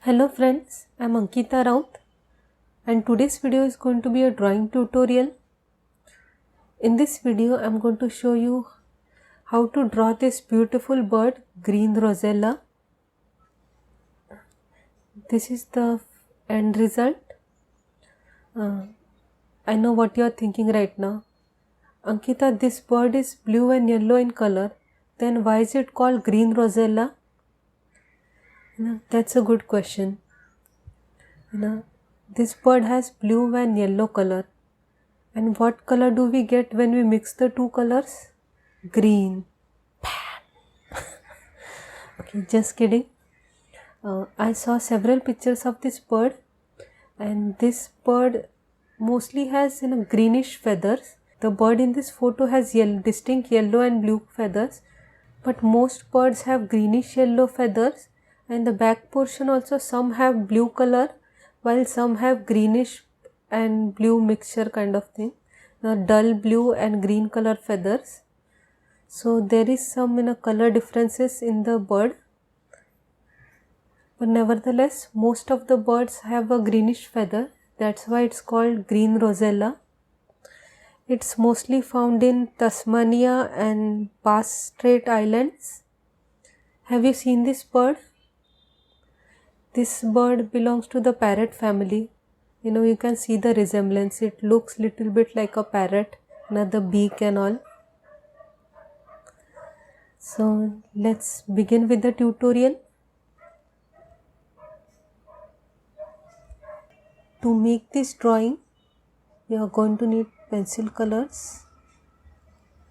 Hello friends, I am Ankita Raut and today's video is going to be a drawing tutorial. In this video I am going to show you how to draw this beautiful bird, green rosella. This is the end result. I know what you are thinking right now. Ankita, this bird is blue and yellow in color, then why is it called green rosella? That's a good question. This bird has blue and yellow color. And what color do we get when we mix the two colors? Green. Okay, just kidding. I saw several pictures of this bird, and this bird mostly has greenish feathers. The bird in this photo has distinct yellow and blue feathers, but most birds have greenish yellow feathers, and the back portion also some have blue color while some have greenish and blue mixture kind of thing, dull blue and green color feathers. So there is some color differences in the bird, but nevertheless most of the birds have a greenish feather. That's why it's called green rosella. It's mostly found in Tasmania and Bass Strait Islands. Have you seen this bird? This bird belongs to the parrot family. You can see the resemblance. It looks little bit like a parrot, the beak and all. So let's begin with the tutorial. To make this drawing, you are going to need pencil colors.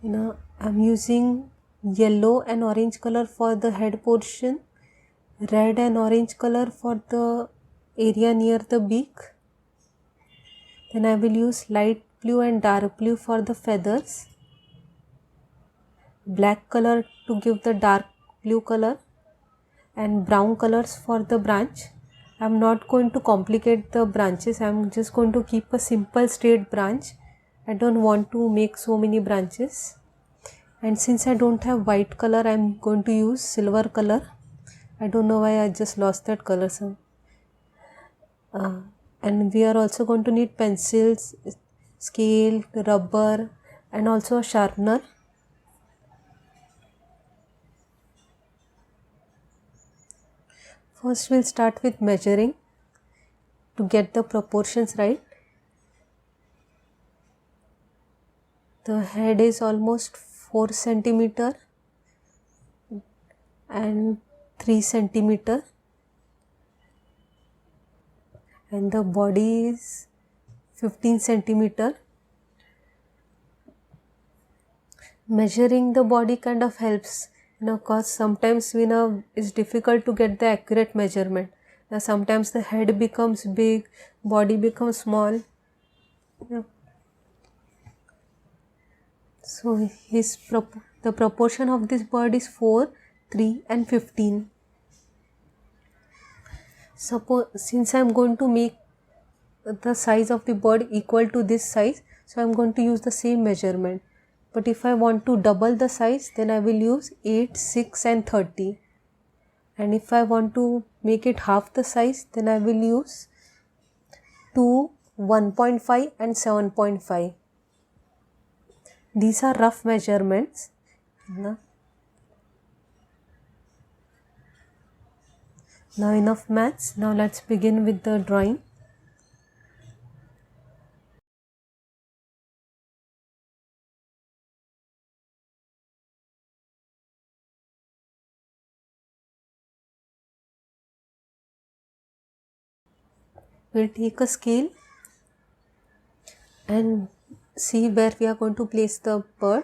I'm using yellow and orange color for the head portion, red and orange color for the area near the beak. Then I will use light blue and dark blue for the feathers, black color to give the dark blue color, and brown colors for the branch. I am not going to complicate the branches. I am just going to keep a simple straight branch. I don't want to make so many branches. And since I don't have white color, I am going to use silver color. I don't know why I just lost that color. And we are also going to need pencils, scale, rubber, and also a sharpener. First we'll start with measuring to get the proportions right. The head is almost 4 centimeter and 3 centimeter, and the body is 15 centimeter. Measuring the body kind of helps, cause sometimes it's difficult to get the accurate measurement. Now sometimes the head becomes big, body becomes small. So the proportion of this bird is 4, 3 and 15. Suppose since I am going to make the size of the bird equal to this size, so I am going to use the same measurement. But if I want to double the size, then I will use 8, 6 and 30. And if I want to make it half the size, then I will use 2, 1.5 and 7.5. These are rough measurements. Now enough maths. Now let's begin with the drawing. We'll take a scale and see where we are going to place the bird.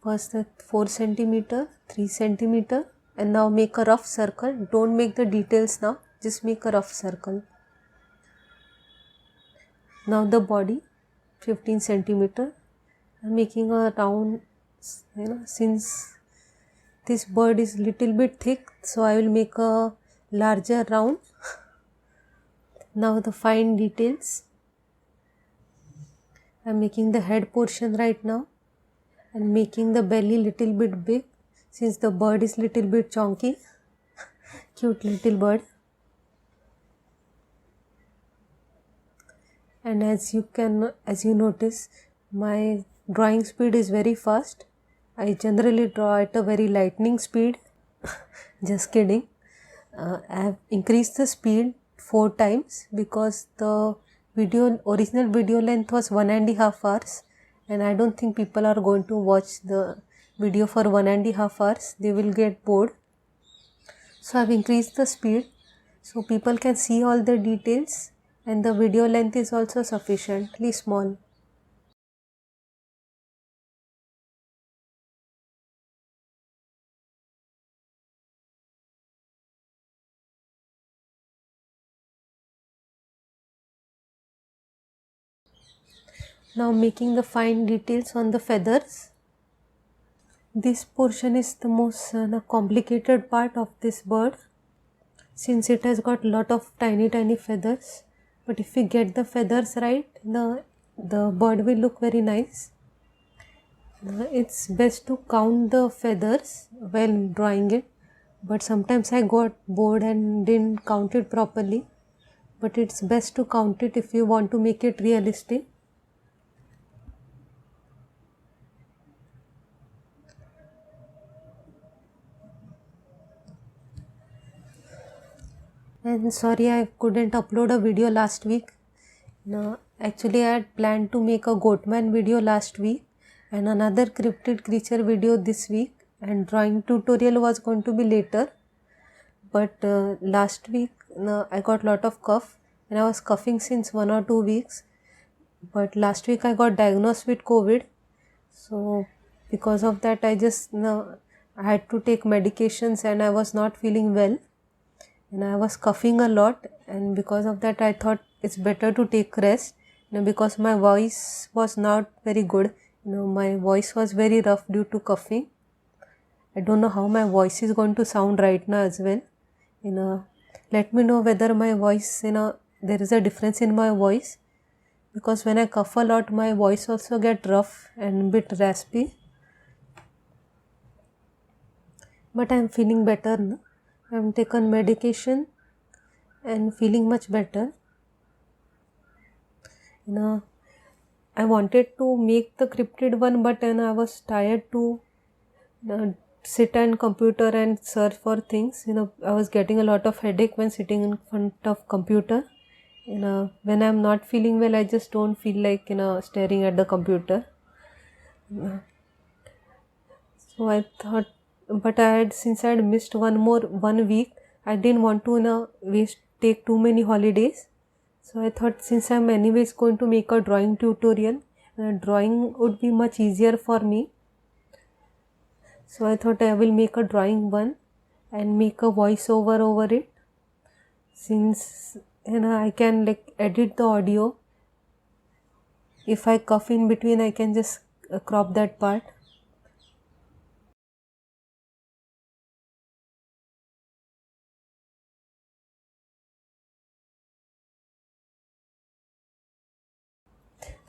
First the 4 centimeter, 3 centimeter, and now make a rough circle. Don't make the details now, just make a rough circle. Now the body 15 centimeter. I'm making a round, since this bird is little bit thick, so I will make a larger round. Now the fine details. I'm making the head portion right now and making the belly little bit big since the bird is little bit chonky. cute little bird. And as you notice, my drawing speed is very fast. I generally draw at a very lightning speed. Just kidding. I have increased the speed 4 times because the original video length was 1.5 hours, and I don't think people are going to watch the video for 1.5 hours. They will get bored. So I have increased the speed so people can see all the details, and the video length is also sufficiently small. Now making the fine details on the feathers. This portion is the most complicated part of this bird, since it has got lot of tiny feathers. But if we get the feathers right, the bird will look very nice. It's best to count the feathers while drawing it, but sometimes I got bored and didn't count it properly. But it's best to count it if you want to make it realistic. And sorry I couldn't upload a video last week. No, actually I had planned to make a Goatman video last week and another cryptid creature video this week, and drawing tutorial was going to be later. But last week I got lot of cough and I was coughing since 1 or 2 weeks. But last week I got diagnosed with COVID. So because of that I had to take medications and I was not feeling well. And I was coughing a lot, and because of that I thought it's better to take rest, because my voice was not very good. My voice was very rough due to coughing. I don't know how my voice is going to sound right now as well. Let me know whether my voice, there is a difference in my voice, because when I cough a lot my voice also get rough and bit raspy. But I am feeling better now. I have taken medication and feeling much better. I wanted to make the cryptid one, but I was tired to sit on computer and search for things. I was getting a lot of headache when sitting in front of computer. When I'm not feeling well, I just don't feel like staring at the computer. So I thought, but since I had missed 1 week, I didn't want to take too many holidays. So I thought, since I'm anyways going to make a drawing tutorial, drawing would be much easier for me. So I thought I will make a drawing one and make a voiceover over it, since I can edit the audio. If I cough in between, I can just crop that part.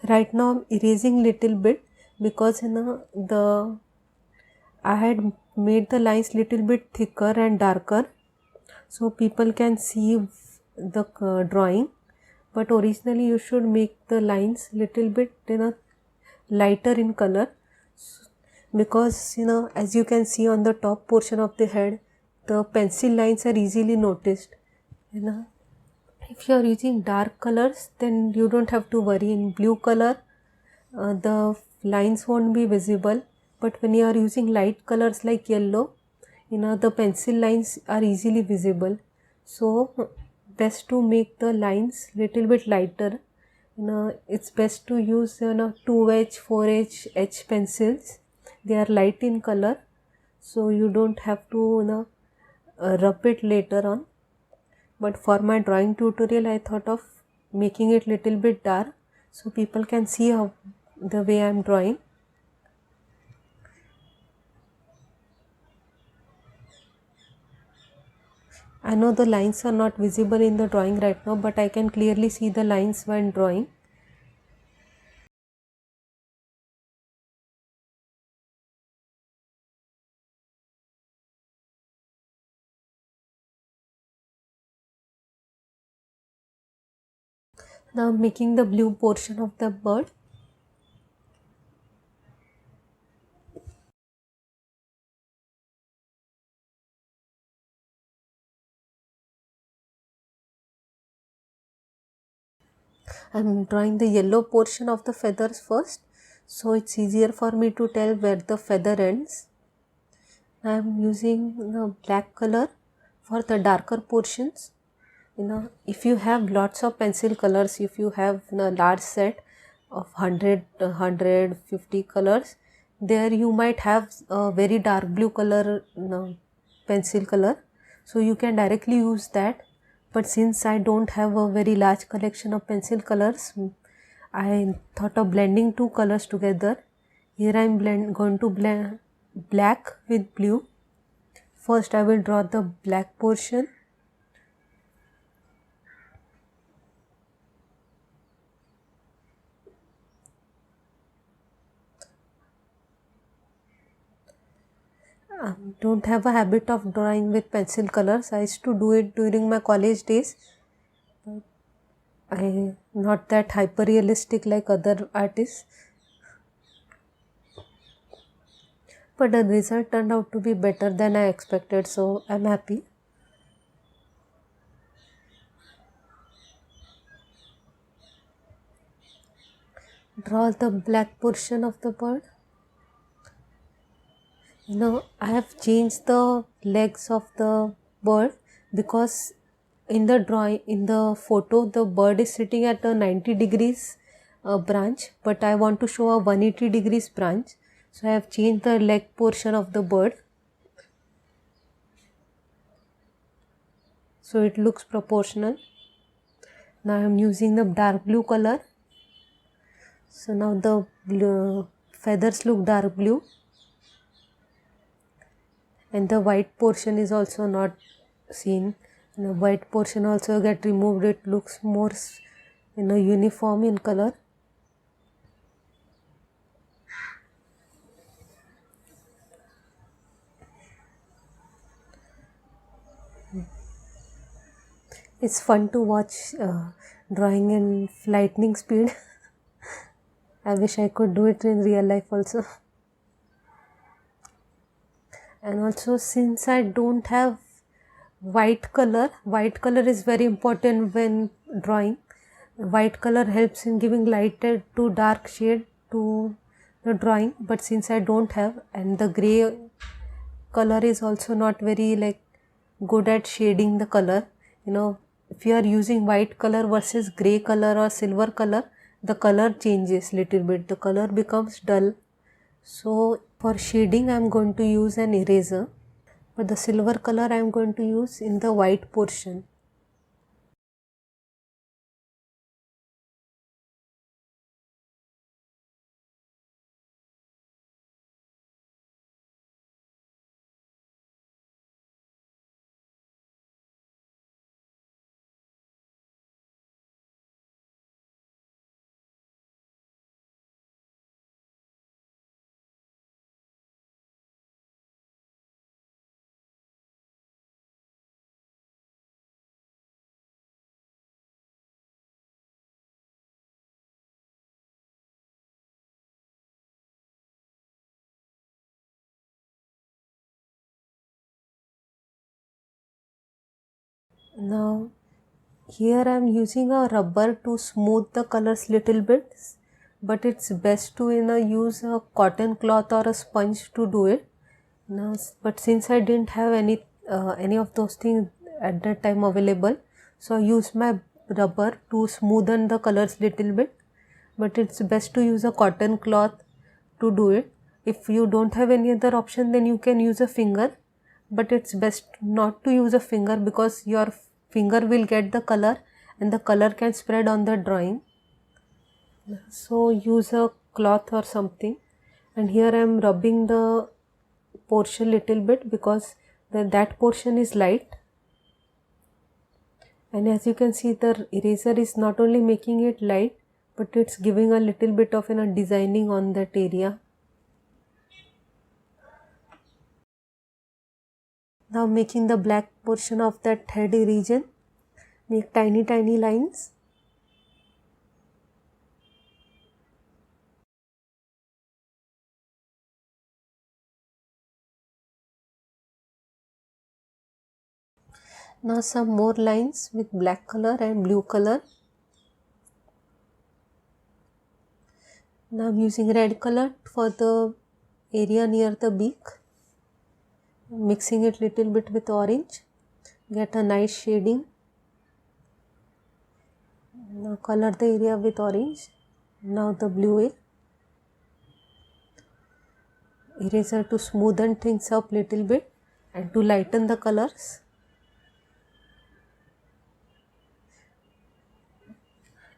Right now I'm erasing little bit, because I had made the lines little bit thicker and darker so people can see the drawing. But originally you should make the lines little bit lighter in color, because as you can see on the top portion of the head, the pencil lines are easily noticed. If you are using dark colors, then you don't have to worry. In blue color, the lines won't be visible, but when you are using light colors like yellow, the pencil lines are easily visible. So best to make the lines little bit lighter. It's best to use 2H, 4H, H pencils. They are light in color, so you don't have to rub it later on. But for my drawing tutorial, I thought of making it little bit dark so people can see the way I am drawing. I know the lines are not visible in the drawing right now, but I can clearly see the lines when drawing. Now making the blue portion of the bird. I'm drawing the yellow portion of the feathers first, so it's easier for me to tell where the feather ends. I'm using the black color for the darker portions. If you have lots of pencil colors, if you have a large set of 150 colors, there you might have a very dark blue color pencil color, so you can directly use that. But since I don't have a very large collection of pencil colors, I thought of blending two colors together. Here I am going to blend black with blue. First I will draw the black portion. Don't have a habit of drawing with pencil colors. I used to do it during my college days. I not that hyper realistic like other artists, but the result turned out to be better than I expected, so I'm happy. Draw the black portion of the bird. I have changed the legs of the bird because in the photo, the bird is sitting at a 90 degrees branch, but I want to show a 180 degrees branch. So I have changed the leg portion of the bird, so it looks proportional. Now I am using the dark blue color. So now the feathers look dark blue, and the white portion is also not seen. The white portion also get removed. It looks more uniform in color. It's fun to watch drawing in lightning speed. I wish I could do it in real life also. And also, since I don't have white color is very important when drawing. White color helps in giving lighter to dark shade to the drawing, but since I don't have, and the gray color is also not very good at shading the color. If you are using white color versus gray color or silver color, the color changes little bit, the color becomes dull. So for shading I am going to use an eraser, but the silver color I am going to use in the white portion. Now here I am using a rubber to smooth the colors little bit, but it's best to use a cotton cloth or a sponge to do it. Now, but since I didn't have any of those things at that time available, so I used my rubber to smoothen the colors little bit, but it's best to use a cotton cloth to do it. If you don't have any other option, then you can use a finger, but it's best not to use a finger because your finger will get the color and the color can spread on the drawing. So use a cloth or something, and here I am rubbing the portion little bit because that portion is light, and as you can see the eraser is not only making it light, but it's giving a little bit of designing on that area. Now making the black portion of that head region, make tiny lines. Now some more lines with black color and blue color. Now I'm using red color for the area near the beak, mixing it little bit with orange, get a nice shading. Now color the area with orange. Now the blue eraser to smoothen things up little bit and to lighten the colors.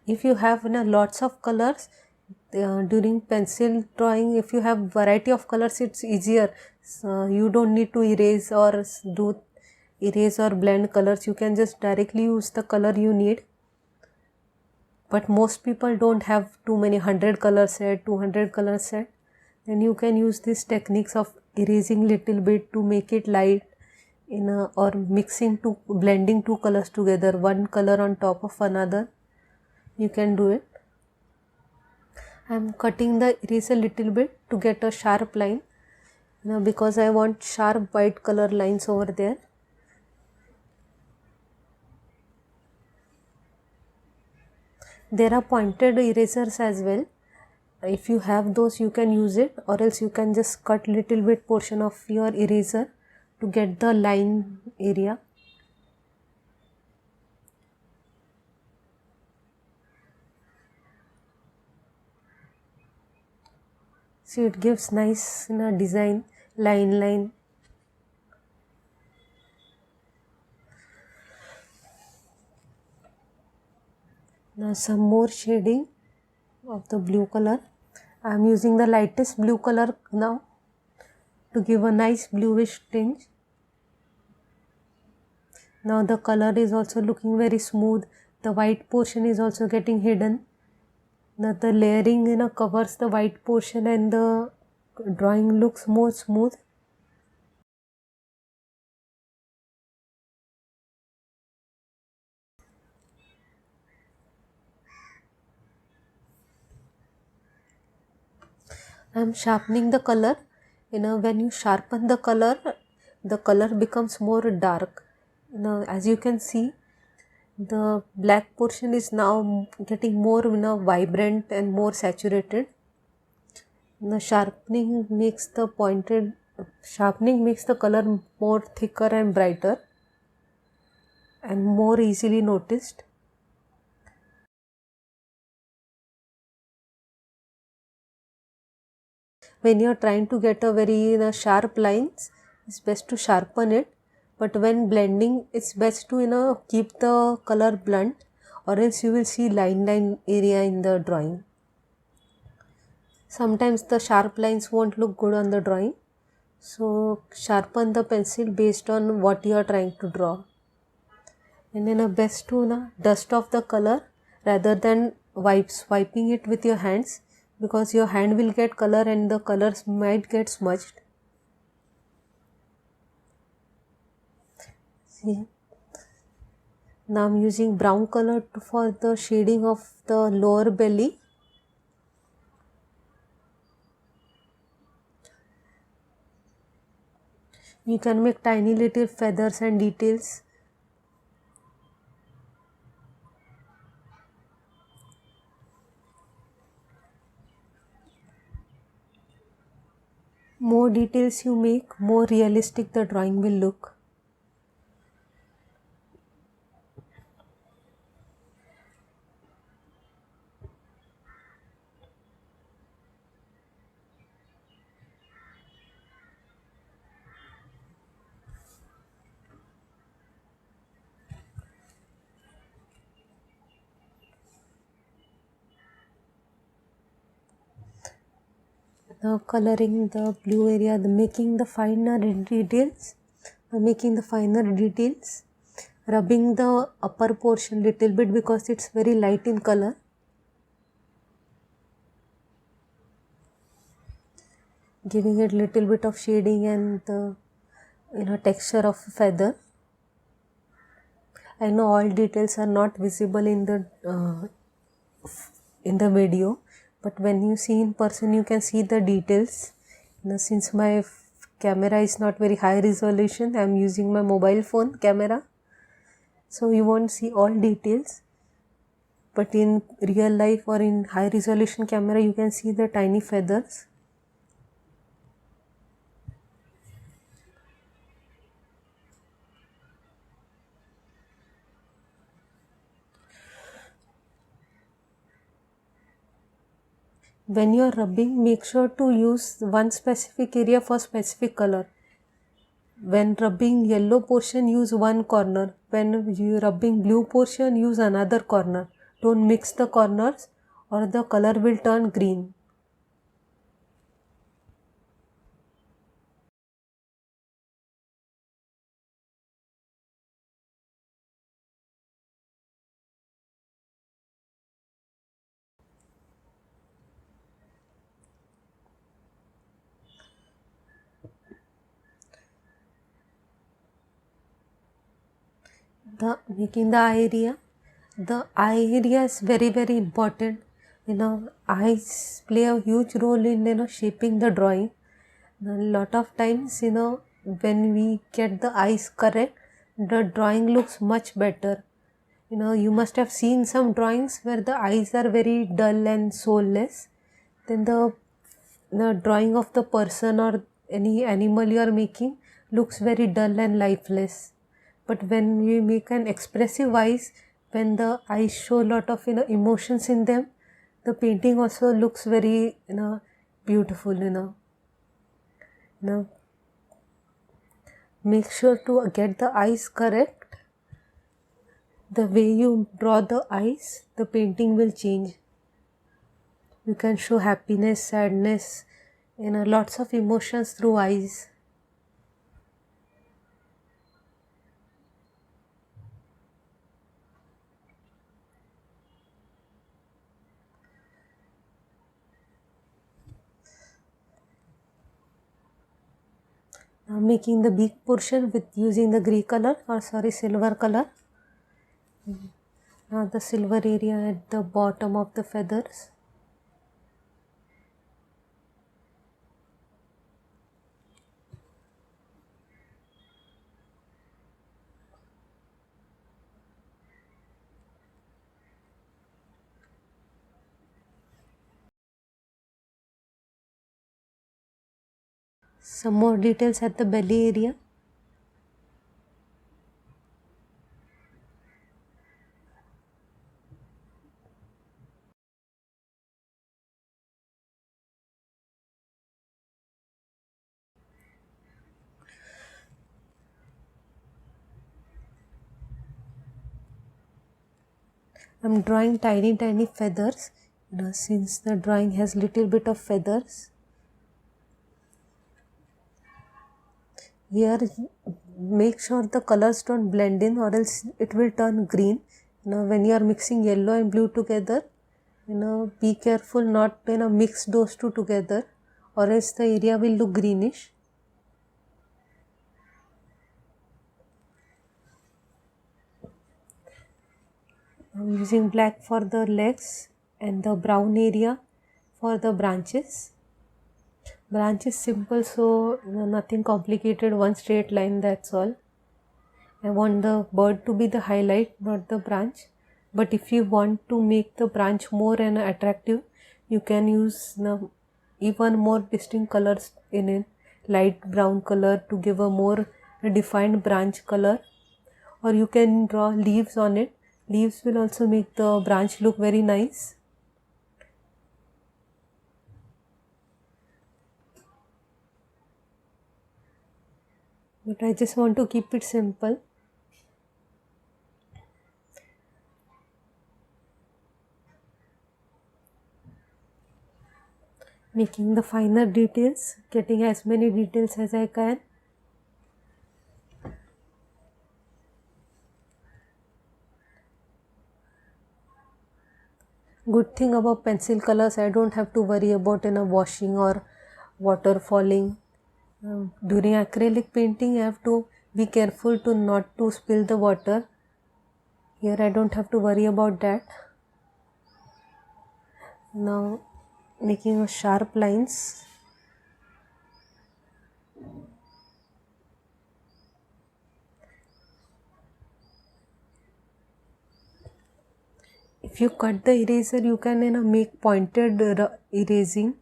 If you have lots of colors during pencil drawing, if you have variety of colors, it's easier. So you don't need to erase or blend colors. You can just directly use the color you need. But most people don't have too many 100 color set, 200 color set. Then you can use these techniques of erasing little bit to make it light or blending two colors together, one color on top of another. You can do it. I am cutting the eraser little bit to get a sharp line because I want sharp white color lines over there. There are pointed erasers as well. If you have those, you can use it, or else you can just cut little bit portion of your eraser to get the line area. See, it gives nice design, line. Now some more shading of the blue color. I am using the lightest blue color now to give a nice bluish tinge. Now the color is also looking very smooth. The white portion is also getting hidden. Now the layering covers the white portion and the drawing looks more smooth. I am sharpening the color. When you sharpen the color becomes more dark. As you can see, the black portion is now getting more vibrant and more saturated. The sharpening makes the color more thicker and brighter and more easily noticed. When you are trying to get a very sharp lines, it's best to sharpen it. But when blending, it's best to keep the color blunt, or else you will see line area in the drawing. Sometimes the sharp lines won't look good on the drawing. So sharpen the pencil based on what you are trying to draw. And best to dust off the color rather than wiping it with your hands, because your hand will get color and the colors might get smudged. See, now I'm using brown color for the shading of the lower belly. You can make tiny little feathers and details. More details you make, more realistic the drawing will look. Now coloring the blue area, making the finer details, rubbing the upper portion little bit because it's very light in color. Giving it little bit of shading and the texture of feather. I know all details are not visible in the video, but when you see in person, you can see the details. Since my camera is not very high resolution, I am using my mobile phone camera. so you won't see all details, but in real life or in high resolution camera you can see the tiny feathers. When you are rubbing, make sure to use one specific area for specific color. When rubbing yellow portion, use one corner. When you rubbing blue portion, use another corner. Don't mix the corners or the color will turn green. Making the eye area is very important. Eyes play a huge role in shaping the drawing. A lot of times, when we get the eyes correct, the drawing looks much better. You must have seen some drawings where the eyes are very dull and soulless. Then the drawing of the person or any animal you are making looks very dull and lifeless. But when you make an expressive eyes, when the eyes show a lot of emotions in them, the painting also looks very beautiful. Make sure to get the eyes correct. The way you draw the eyes, the painting will change. You can show happiness, sadness, lots of emotions through eyes. Now making the beak portion with using the silver color. Now the silver area at the bottom of the feathers. Some more details at the belly area. I am drawing tiny feathers, since the drawing has little bit of feathers. Here make sure the colors don't blend in or else it will turn green. When you are mixing yellow and blue together, be careful not to mix those two together or else the area will look greenish. I am using black for the legs and the brown area for the branches. Branch is simple, so nothing complicated, one straight line, that's all. I want the bird to be the highlight, not the branch. But if you want to make the branch more attractive, you can use even more distinct colors in it. Light brown color to give a more defined branch color, or you can draw leaves on it. Leaves will also make the branch look very nice. But I just want to keep it simple. Making the finer details, getting as many details as I can. Good thing about pencil colors, I don't have to worry about washing or water falling. During acrylic painting, I have to be careful to not to spill the water. Here I don't have to worry about that. Now making sharp lines. If you cut the eraser, you can make pointed erasing.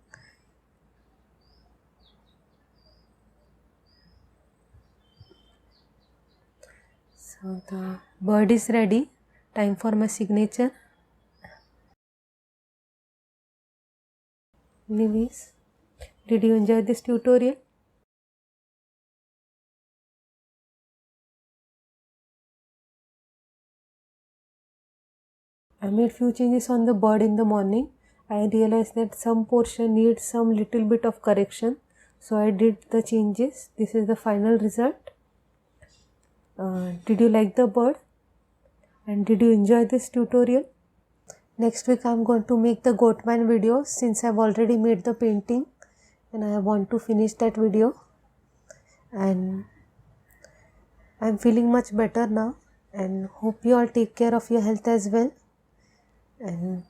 So the bird is ready. Time for my signature. Anyways, did you enjoy this tutorial? I made few changes on the bird in the morning. I realized that some portion needs some little bit of correction. So I did the changes. This is the final result. Did you like the bird? And did you enjoy this tutorial? Next week I am going to make the goatman video, since I have already made the painting and I want to finish that video. And I am feeling much better now, and hope you all take care of your health as well. And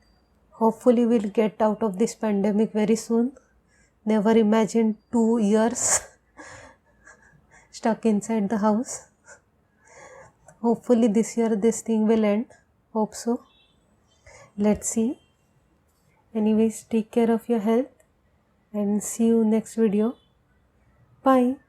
hopefully we'll get out of this pandemic very soon. Never imagined 2 years stuck inside the house. Hopefully this year this thing will end. Hope so. Let's see. Anyways, take care of your health and see you next video. Bye.